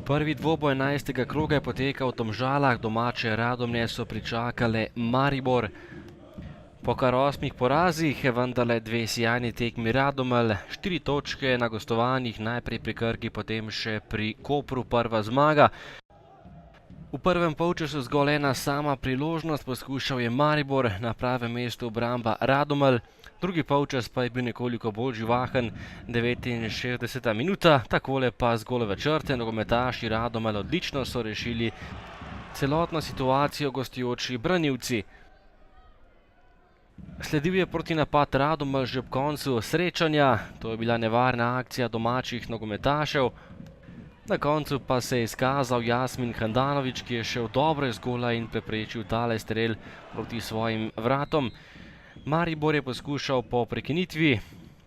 Prvi dvoboj 11. kroga je potekal v Domžalah, domače Radomlje so pričakale Maribor. Po kar 8 porazih je vendarle 2 sijajni tekmi Radomelj, 4 točke na gostovanjih, najprej pri Krki, potem še pri Kopru prva zmaga. V prvem polčasu zgolj ena sama priložnost, poskušal je Maribor, na pravem mestu obramba Radomelj. Drugi polčas pa je bil nekoliko bolj živahen, 69. minuta, takole pa z golove črte nogometaši Radomelj odlično so rešili celotno situacijo gostujoči branilci. Sledil je protinapad Radomelj že ob koncu srečanja, to je bila nevarna akcija domačih nogometašev. Na koncu pa se je izkazal Jasmin Handanović, ki je šel dobro iz gola in preprečil tale strel proti svojim vratom. Maribor je poskušal po prekinitvi,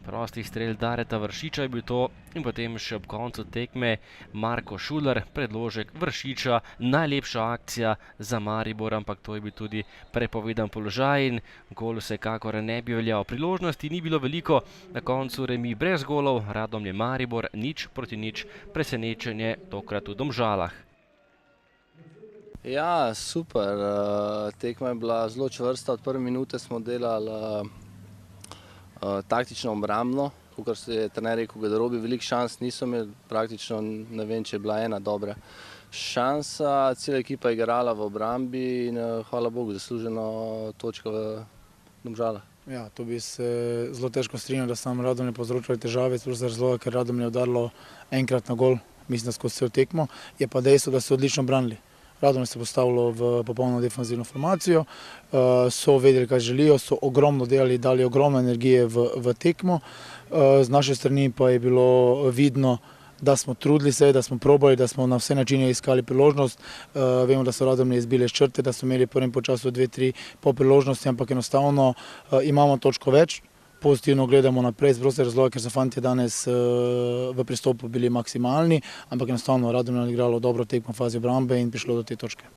prostih strel Dareta Vršiča je bil to, in potem še ob koncu tekme Marko Šuler, predložek Vršiča, najlepša akcija za Maribor, ampak to je bil tudi prepovedan položaj in gol vsekakor ne bi veljal. Priložnosti ni bilo veliko, na koncu remi brez golov, Radomlje Maribor 0:0, presenečenje tokrat v Domžalah. Ja, super. Tekma je bila zelo čvrsta, od prve minute smo delali taktično obrambno, kakor se je trener rekel, garderobi veliko šans niso imeli, praktično ne vem, če je bila ena dobra šansa, cela ekipa je igrala v obrambi in hvala Bogu, zasluženo točka v Domžalah. Ja, to bi se zelo težko strinjal, da so nam Radomlje povzročali težave, sploh zaradi razloga, ker Radomlje je udarilo enkrat na gol, mislim, da skozi celo tekmo, je pa dejstvo, da so odlično branili. Radomlje se postavilo v popolno defenzivno formacijo, so vedeli, kaj želijo, so ogromno delali, dali ogromno energije v tekmo. Z naše strani pa je bilo vidno, da smo trudili se, da smo probali, da smo na vse načine iskali priložnost. Vemo, da so Radomlje izbile iz črte, da so imeli v prvem polčasu 2-3 po priložnosti, ampak enostavno imamo točko več. Pozitivno gledamo naprej, z prostega razloga, ker so fantje danes v pristopu bili maksimalni, ampak enostavno Radomlje je igralo dobro tekmo v fazi obrambe in prišlo do te točke.